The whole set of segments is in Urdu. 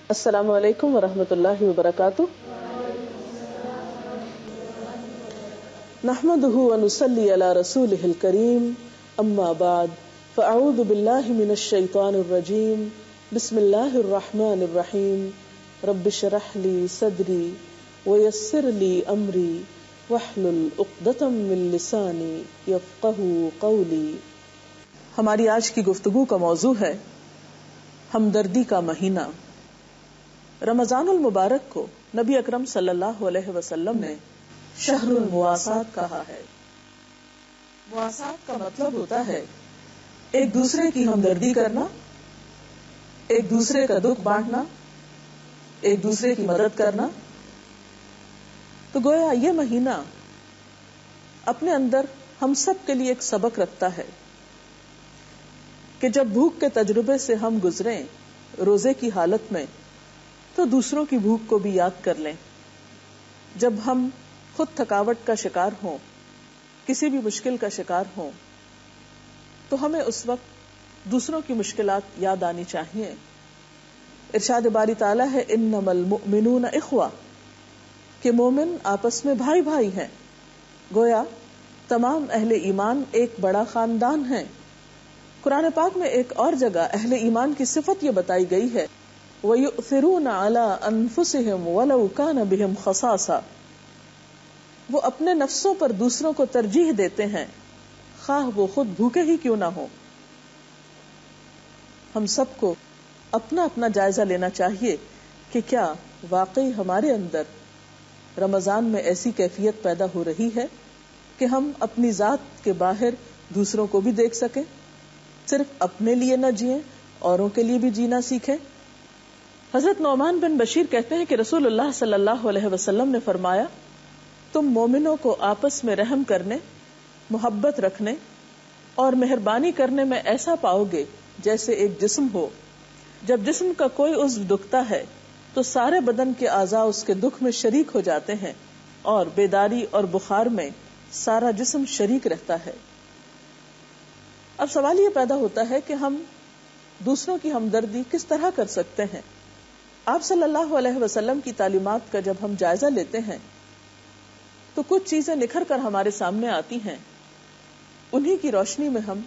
السلام علیکم ورحمۃ اللہ وبرکاتہ. نحمده ونصلي على رسوله الكريم. اما بعد فاعوذ بالله من الشيطان الرجيم. بسم الله الرحمن الرحيم. رب اشرح لي صدري ويسر لي امري واحلل عقدة من لساني يفقهوا قولي. ہماری آج کی گفتگو کا موضوع ہے ہمدردی کا مہینہ. رمضان المبارک کو نبی اکرم صلی اللہ علیہ وسلم نے شہر المواسات کہا ہے. مواسات کا مطلب ہوتا ہے ایک دوسرے کی ہمدردی کرنا، ایک دوسرے کا دکھ بانٹنا، ایک دوسرے کی مدد کرنا. تو گویا یہ مہینہ اپنے اندر ہم سب کے لیے ایک سبق رکھتا ہے کہ جب بھوک کے تجربے سے ہم گزریں روزے کی حالت میں تو دوسروں کی بھوک کو بھی یاد کر لیں. جب ہم خود تھکاوٹ کا شکار ہوں، کسی بھی مشکل کا شکار ہوں، تو ہمیں اس وقت دوسروں کی مشکلات یاد آنی چاہیے. ارشاد باری تعالیٰ ہے انما المؤمنون اخوہ، کہ مومن آپس میں بھائی بھائی ہیں. گویا تمام اہل ایمان ایک بڑا خاندان ہیں. قرآن پاک میں ایک اور جگہ اہل ایمان کی صفت یہ بتائی گئی ہے وَيُؤْثِرُونَ عَلَىٰ أَنفُسِهِمْ وَلَوْ كَانَ بِهِمْ خَصَاصَةٌ، وہ اپنے نفسوں پر دوسروں کو ترجیح دیتے ہیں خواہ وہ خود بھوکے ہی کیوں نہ ہو. ہم سب کو اپنا اپنا جائزہ لینا چاہیے کہ کیا واقعی ہمارے اندر رمضان میں ایسی کیفیت پیدا ہو رہی ہے کہ ہم اپنی ذات کے باہر دوسروں کو بھی دیکھ سکیں، صرف اپنے لیے نہ جئیں، اوروں کے لیے بھی جینا سیکھیں. حضرت نعمان بن بشیر کہتے ہیں کہ رسول اللہ صلی اللہ علیہ وسلم نے فرمایا تم مومنوں کو آپس میں رحم کرنے، محبت رکھنے اور مہربانی کرنے میں ایسا پاؤ گے جیسے ایک جسم ہو. جب جسم کا کوئی عضو دکھتا ہے تو سارے بدن کے اعضاء اس کے دکھ میں شریک ہو جاتے ہیں، اور بیداری اور بخار میں سارا جسم شریک رہتا ہے. اب سوال یہ پیدا ہوتا ہے کہ ہم دوسروں کی ہمدردی کس طرح کر سکتے ہیں. آپ صلی اللہ علیہ وسلم کی تعلیمات کا جب ہم جائزہ لیتے ہیں تو کچھ چیزیں نکھر کر ہمارے سامنے آتی ہیں. انہی کی روشنی میں ہم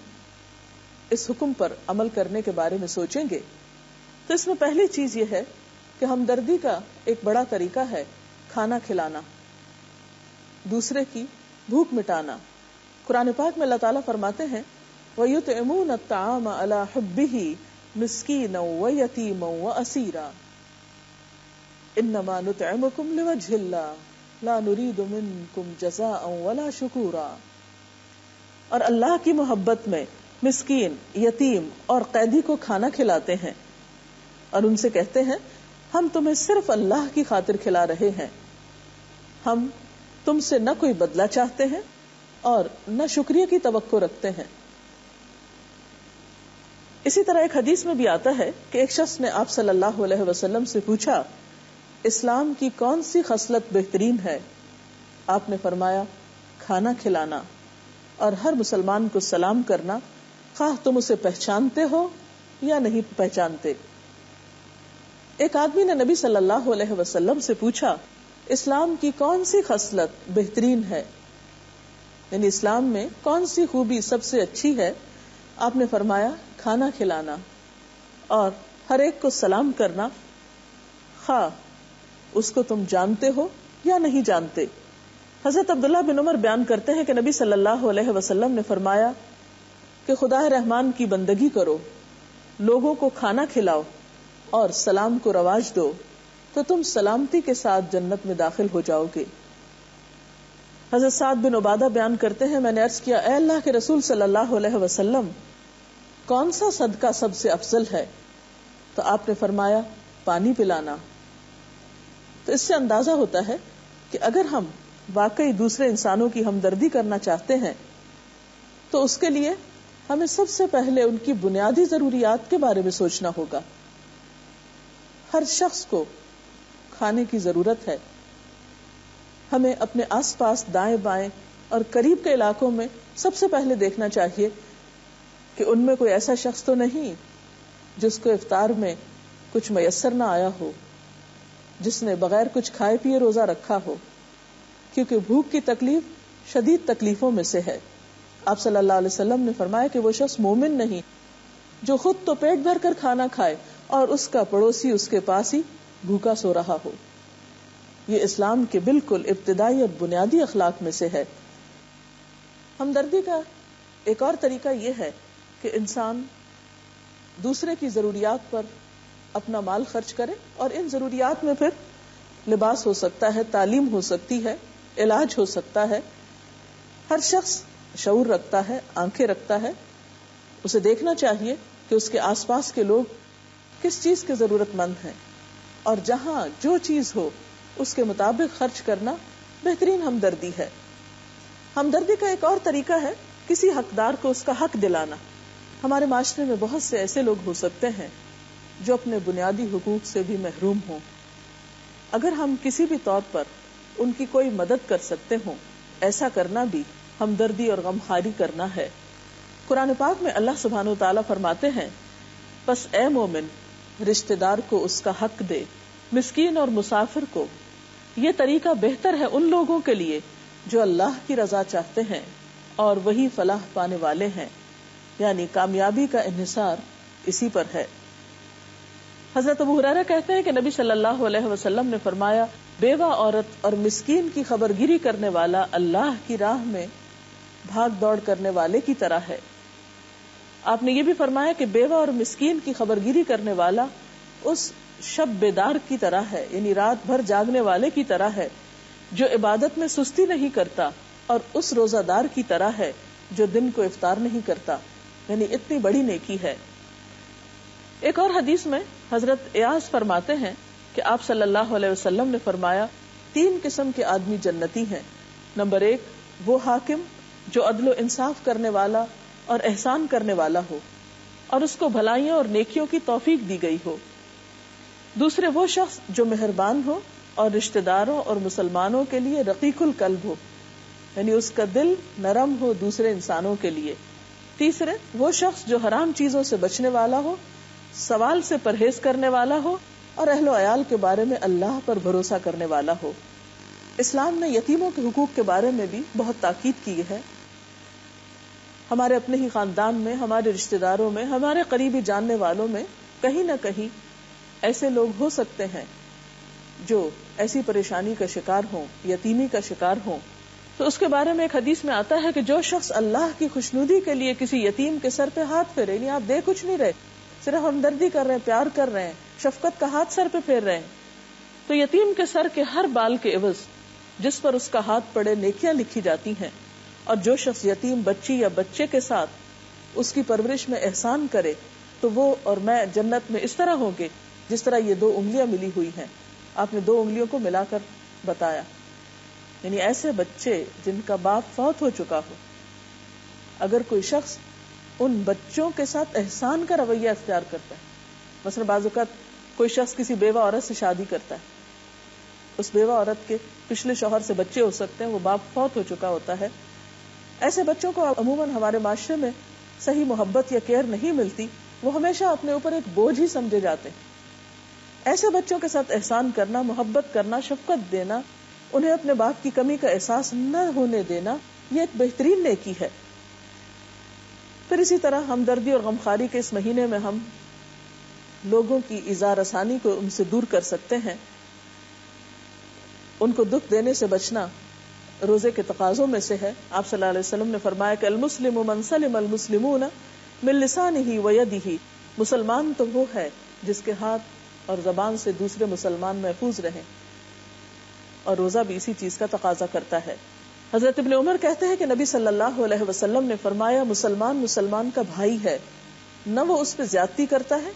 اس حکم پر عمل کرنے کے بارے میں سوچیں گے. تو اس میں پہلی چیز یہ ہے کہ ہمدردی کا ایک بڑا طریقہ ہے کھانا کھلانا، دوسرے کی بھوک مٹانا. قرآن پاک میں اللہ تعالیٰ فرماتے ہیں وَيُطْعِمُونَ الطَّعَامَ عَلَىٰ حُبِّهِ مِسْكِينًا وَيَتِيمًا وَأَسِيرًا انما نطعمکم لوجہ اللہ لا نرید منکم جزاء ولا شکورا. اور اللہ کی محبت میں مسکین، یتیم اور قیدی کو کھانا کھلاتے ہیں اور ان سے کہتے ہیں ہم تمہیں صرف اللہ کی خاطر کھلا رہے ہیں، ہم تم سے نہ کوئی بدلہ چاہتے ہیں اور نہ شکریہ کی توقع رکھتے ہیں. اسی طرح ایک حدیث میں بھی آتا ہے کہ ایک شخص نے آپ صلی اللہ علیہ وسلم سے پوچھا اسلام کی کون سی خصلت بہترین ہے؟ آپ نے فرمایا کھانا کھلانا اور ہر مسلمان کو سلام کرنا، خواہ تم اسے پہچانتے ہو یا نہیں پہچانتے. ایک آدمی نے نبی صلی اللہ علیہ وسلم سے پوچھا اسلام کی کون سی خصلت بہترین ہے، یعنی اسلام میں کون سی خوبی سب سے اچھی ہے؟ آپ نے فرمایا کھانا کھلانا اور ہر ایک کو سلام کرنا، خواہ اس کو تم جانتے ہو یا نہیں جانتے. حضرت عبداللہ بن عمر بیان کرتے ہیں کہ نبی صلی اللہ علیہ وسلم نے فرمایا کہ خدا رحمان کی بندگی کرو، لوگوں کو کھانا کھلاؤ اور سلام کو رواج دو تو تم سلامتی کے ساتھ جنت میں داخل ہو جاؤ گے. حضرت سعد بن عبادہ بیان کرتے ہیں میں نے عرض کیا اے اللہ کے رسول صلی اللہ علیہ وسلم کون سا صدقہ سب سے افضل ہے؟ تو آپ نے فرمایا پانی پلانا. تو اس سے اندازہ ہوتا ہے کہ اگر ہم واقعی دوسرے انسانوں کی ہمدردی کرنا چاہتے ہیں تو اس کے لیے ہمیں سب سے پہلے ان کی بنیادی ضروریات کے بارے میں سوچنا ہوگا. ہر شخص کو کھانے کی ضرورت ہے. ہمیں اپنے آس پاس دائیں بائیں اور قریب کے علاقوں میں سب سے پہلے دیکھنا چاہیے کہ ان میں کوئی ایسا شخص تو نہیں جس کو افطار میں کچھ میسر نہ آیا ہو، جس نے بغیر کچھ کھائے پیے روزہ رکھا ہو، کیونکہ بھوک کی تکلیف شدید تکلیفوں میں سے ہے۔ آپ صلی اللہ علیہ وسلم نے فرمایا کہ وہ شخص مومن نہیں جو خود تو پیٹ بھر کر کھانا کھائے اور اس کا پڑوسی اس کے پاس ہی بھوکا سو رہا ہو۔ یہ اسلام کے بالکل ابتدائی اور بنیادی اخلاق میں سے ہے۔ ہمدردی کا ایک اور طریقہ یہ ہے کہ انسان دوسرے کی ضروریات پر اپنا مال خرچ کرے، اور ان ضروریات میں پھر لباس ہو سکتا ہے، تعلیم ہو سکتی ہے، علاج ہو سکتا ہے۔ ہر شخص شعور رکھتا ہے، آنکھیں رکھتا ہے، اسے دیکھنا چاہیے کہ اس کے آس پاس کے لوگ کس چیز کے ضرورت مند ہیں، اور جہاں جو چیز ہو اس کے مطابق خرچ کرنا بہترین ہمدردی ہے۔ ہمدردی کا ایک اور طریقہ ہے کسی حقدار کو اس کا حق دلانا۔ ہمارے معاشرے میں بہت سے ایسے لوگ ہو سکتے ہیں جو اپنے بنیادی حقوق سے بھی محروم ہوں۔ اگر ہم کسی بھی طور پر ان کی کوئی مدد کر سکتے ہوں، ایسا کرنا بھی ہمدردی اور غمخواری کرنا ہے۔ قرآن پاک میں اللہ سبحانہ وتعالی فرماتے ہیں، پس اے مومن رشتہ دار کو اس کا حق دے، مسکین اور مسافر کو۔ یہ طریقہ بہتر ہے ان لوگوں کے لیے جو اللہ کی رضا چاہتے ہیں اور وہی فلاح پانے والے ہیں، یعنی کامیابی کا انحصار اسی پر ہے۔ حضرت ابو ہریرہ کہتے ہیں کہ نبی صلی اللہ علیہ وسلم نے فرمایا، بیوہ عورت اور مسکین کی خبر گیری کرنے والا اللہ کی راہ میں بھاگ دوڑ کرنے والے کی طرح ہے۔ آپ نے یہ بھی فرمایا کہ بیوہ اور مسکین کی خبر گیری کرنے والا اس شب بیدار کی طرح ہے، یعنی رات بھر جاگنے والے کی طرح ہے جو عبادت میں سستی نہیں کرتا، اور اس روزہ دار کی طرح ہے جو دن کو افطار نہیں کرتا، یعنی اتنی بڑی نیکی ہے۔ ایک اور حدیث میں حضرت ایاز فرماتے ہیں کہ آپ صلی اللہ علیہ وسلم نے فرمایا، 3 قسم کے آدمی جنتی ہیں۔ نمبر 1 وہ حاکم جو عدل و انصاف کرنے والا اور احسان کرنے والا ہو اور اس کو بھلائیوں اور نیکیوں کی توفیق دی گئی ہو۔ دوسرے وہ شخص جو مہربان ہو اور رشتہ داروں اور مسلمانوں کے لیے رقیق القلب ہو، یعنی اس کا دل نرم ہو دوسرے انسانوں کے لیے۔ تیسرے وہ شخص جو حرام چیزوں سے بچنے والا ہو، سوال سے پرہیز کرنے والا ہو اور اہل و عیال کے بارے میں اللہ پر بھروسہ کرنے والا ہو۔ اسلام نے یتیموں کے حقوق کے بارے میں بھی بہت تاکید کی ہے۔ ہمارے اپنے ہی خاندان میں، ہمارے رشتہ داروں میں، ہمارے قریبی جاننے والوں میں کہیں نہ کہیں ایسے لوگ ہو سکتے ہیں جو ایسی پریشانی کا شکار ہوں، یتیمی کا شکار ہوں۔ تو اس کے بارے میں ایک حدیث میں آتا ہے کہ جو شخص اللہ کی خوشنودی کے لیے کسی یتیم کے سر پہ ہاتھ پھیرے، یعنی آپ دے کچھ نہیں رہے، صرف ہمدردی کر رہے ہیں، پیار کر رہے ہیں، شفقت کا ہاتھ سر پہ پھیر رہے ہیں، تو یتیم کے سر کے ہر بال کے عوض جس پر اس کا ہاتھ پڑے نیکیاں لکھی جاتی ہیں۔ اور جو شخص یتیم بچی یا بچے کے ساتھ اس کی پرورش میں احسان کرے تو وہ اور میں جنت میں اس طرح ہوں گے جس طرح یہ 2 انگلیاں ملی ہوئی ہیں۔ آپ نے 2 انگلیوں کو ملا کر بتایا، یعنی ایسے بچے جن کا باپ فوت ہو چکا ہو، اگر کوئی شخص ان بچوں کے ساتھ احسان کا رویہ اختیار کرتا ہے، مثلا بعض اوقات کوئی شخص کسی بیوہ عورت سے شادی کرتا ہے، اس بیوہ عورت کے پچھلے شوہر سے بچے ہو سکتے ہیں، وہ باپ فوت ہو چکا ہوتا ہے، ایسے بچوں کو عموماً ہمارے معاشرے میں صحیح محبت یا کیئر نہیں ملتی، وہ ہمیشہ اپنے اوپر ایک بوجھ ہی سمجھے جاتے ہیں۔ ایسے بچوں کے ساتھ احسان کرنا، محبت کرنا، شفقت دینا، انہیں اپنے باپ کی کمی کا احساس نہ ہونے دینا، یہ ایک بہترین نیکی ہے۔ پھر اسی طرح ہمدردی اور غمخواری کے اس مہینے میں ہم لوگوں کی ایذا رسانی کو ان سے دور کر سکتے ہیں۔ ان کو دکھ دینے سے بچنا روزے کے تقاضوں میں سے ہے۔ آپ صلی اللہ علیہ وسلم نے فرمایا کہ المسلم من سلم المسلمون من لسانہ ویدہ، مسلمان تو وہ ہے جس کے ہاتھ اور زبان سے دوسرے مسلمان محفوظ رہیں، اور روزہ بھی اسی چیز کا تقاضا کرتا ہے۔ حضرت ابن عمر کہتے ہیں کہ نبی صلی اللہ علیہ وسلم نے فرمایا، مسلمان مسلمان کا بھائی ہے، نہ وہ اس پہ زیادتی کرتا ہے،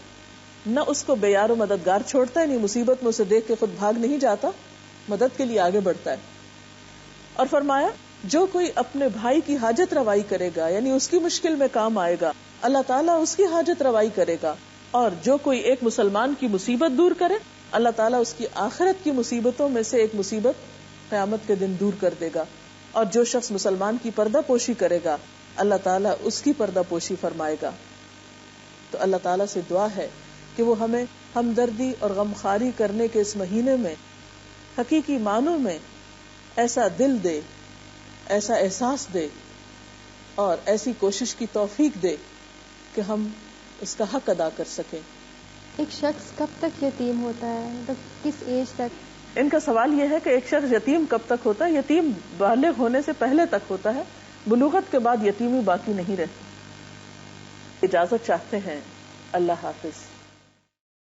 نہ اس کو بے یار و مددگار چھوڑتا ہے، نہیں مصیبت میں اسے دیکھ کے خود بھاگ نہیں جاتا، مدد کے لیے آگے بڑھتا ہے۔ اور فرمایا، جو کوئی اپنے بھائی کی حاجت روائی کرے گا، یعنی اس کی مشکل میں کام آئے گا، اللہ تعالیٰ اس کی حاجت روائی کرے گا، اور جو کوئی ایک مسلمان کی مصیبت دور کرے، اللہ تعالیٰ اس کی آخرت کی مصیبتوں میں سے ایک مصیبت قیامت کے دن دور کر دے گا، اور جو شخص مسلمان کی پردہ پوشی کرے گا، اللہ تعالیٰ اس کی پردہ پوشی فرمائے گا۔ تو اللہ تعالیٰ سے دعا ہے کہ وہ ہمیں ہمدردی اور غمخواری کرنے کے اس مہینے میں حقیقی معنوں میں ایسا دل دے، ایسا احساس دے اور ایسی کوشش کی توفیق دے کہ ہم اس کا حق ادا کر سکیں۔ ایک شخص کب تک یتیم ہوتا ہے، مطلب کس ایج تک؟ ان کا سوال یہ ہے کہ ایک شخص یتیم کب تک ہوتا ہے؟ یتیم بالغ ہونے سے پہلے تک ہوتا ہے، بلوغت کے بعد یتیمی باقی نہیں رہتی۔ اجازت چاہتے ہیں، اللہ حافظ۔